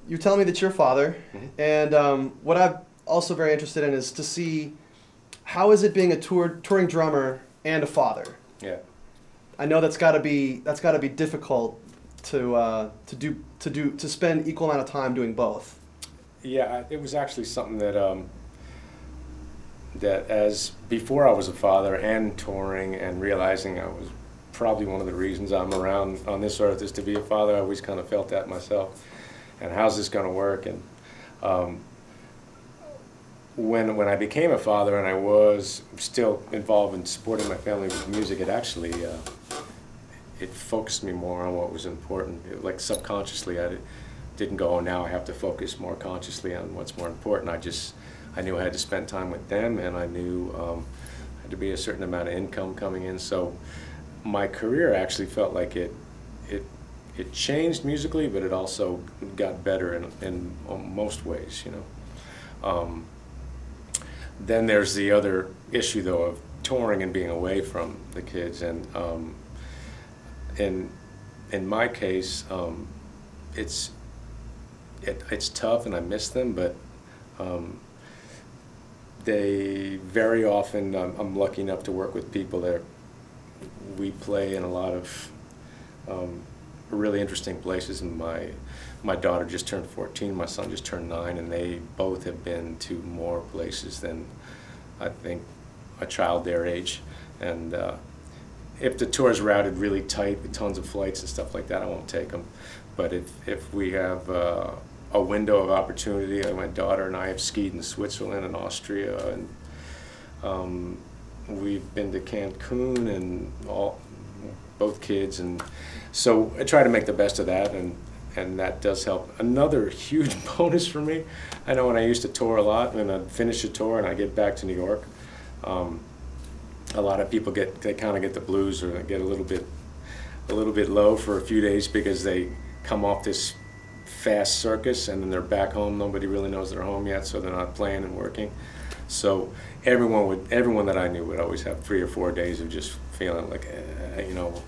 you're telling me that you're a father, Mm-hmm. and what I'm also very interested in is to see how is it being a touring drummer and a father. Yeah. I know that's got to be difficult to spend equal amount of time doing both. Yeah, it was actually something that that as before I was a father and touring and realizing I was probably one of the reasons I'm around on this earth is to be a father. I always kind of felt that myself. And how's this going to work? And when I became a father and I was still involved in supporting my family with music, it actually it focused me more on what was important. Like subconsciously, I didn't go, oh, now I have to focus more consciously on what's more important. I knew I had to spend time with them, and I knew there had to be a certain amount of income coming in. So my career actually felt like it changed musically, but it also got better in most ways, you know. Then there's the other issue, though, of touring and being away from the kids. And in my case, it's tough, and I miss them, but they very often, I'm lucky enough to work with people that we play in a lot of really interesting places. And my daughter just turned 14, my son just turned 9, and they both have been to more places than I think a child their age. And if the tour is routed really tight with tons of flights and stuff like that, I won't take them. But if we have a window of opportunity, like my daughter and I have skied in Switzerland and Austria, and we've been to Cancun, and both kids, and so I try to make the best of that, and that does help. Another huge bonus for me, I know when I used to tour a lot, and I'd finish a tour and I get back to New York, a lot of people they kind of get the blues, or they get a little bit low for a few days because they come off this fast circus and then they're back home. Nobody really knows they're home yet, so they're not playing and working. So everyone that I knew would always have 3 or 4 days of just feeling like, you know,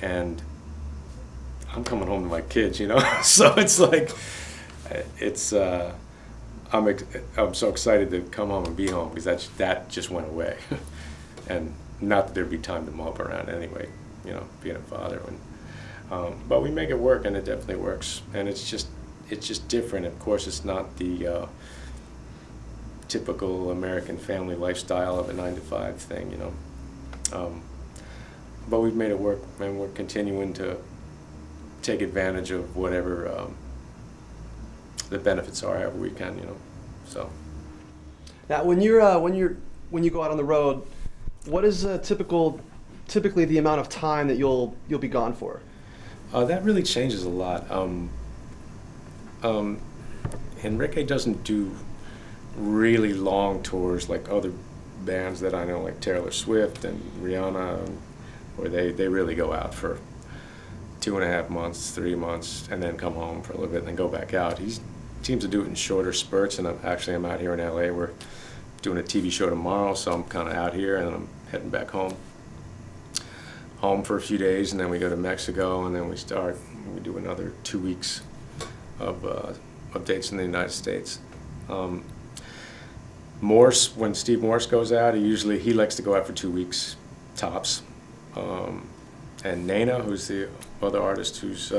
and I'm coming home to my kids, you know. So it's like, I'm so excited to come home and be home, because that just went away. And not that there'd be time to mope around anyway, you know, being a father. But we make it work, and it definitely works. And it's just different. Of course, it's not the typical American family lifestyle of a 9-to-5 thing, you know. But we've made it work, and we're continuing to take advantage of whatever the benefits are, however we can, you know. So now, when you go out on the road, what is typically the amount of time that you'll be gone for? That really changes a lot. Enrique doesn't do really long tours like other bands that I know, like Taylor Swift and Rihanna, where they really go out for 2.5 months, 3 months, and then come home for a little bit and then go back out. He seems to do it in shorter spurts, and I'm out here in LA. We're doing a TV show tomorrow, so I'm kind of out here, and then I'm heading back home for a few days, and then we go to Mexico, and then we do another 2 weeks of dates in the United States. Morse, when Steve Morse goes out, he likes to go out for 2 weeks tops. And Nena, who's the other artist who's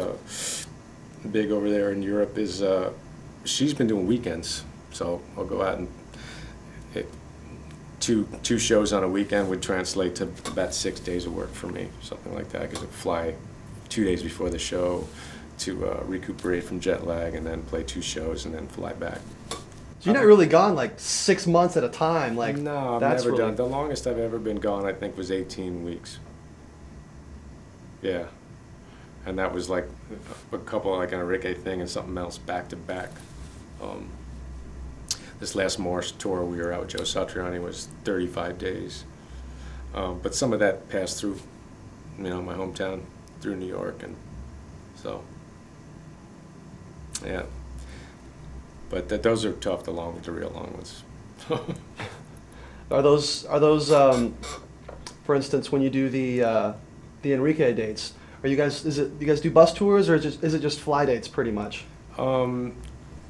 big over there in Europe, she's been doing weekends. So I'll go out, and two shows on a weekend would translate to about 6 days of work for me, something like that, because I'd fly 2 days before the show to recuperate from jet lag, and then play 2 shows, and then fly back. So you're not really gone like 6 months at a time, like no, I've that's never really... done. The longest I've ever been gone, I think, was 18 weeks. Yeah, and that was like a couple, like an Enrique thing and something else back to back. This last Morse tour we were out with Joe Satriani was 35 days, but some of that passed through, you know, my hometown, through New York, and so yeah. But those are tough, the real long ones. Are those for instance, when you do the Enrique dates, Are you guys? You guys do bus tours, or is it just fly dates pretty much?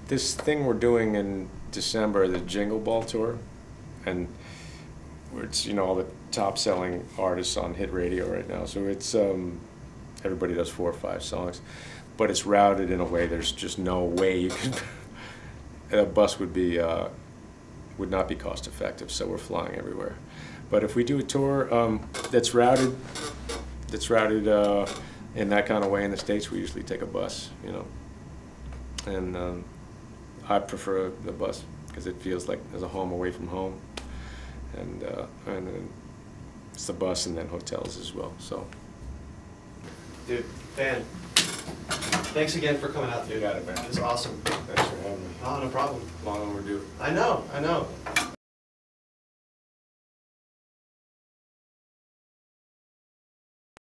This thing we're doing in December, the Jingle Ball tour, and it's all the top selling artists on hit radio right now. So it's everybody does 4 or 5 songs, but it's routed in a way there's just no way you could. A bus would not be cost effective, so we're flying everywhere. But if we do a tour that's routed in that kind of way in the States, we usually take a bus, and I prefer the bus because it feels like there's a home away from home, and then it's the bus and then hotels as well. So, dude, fan. Thanks again for coming out, dude. You got it, man. It's awesome. Thanks for having me. Oh, no problem. Long overdue. I know.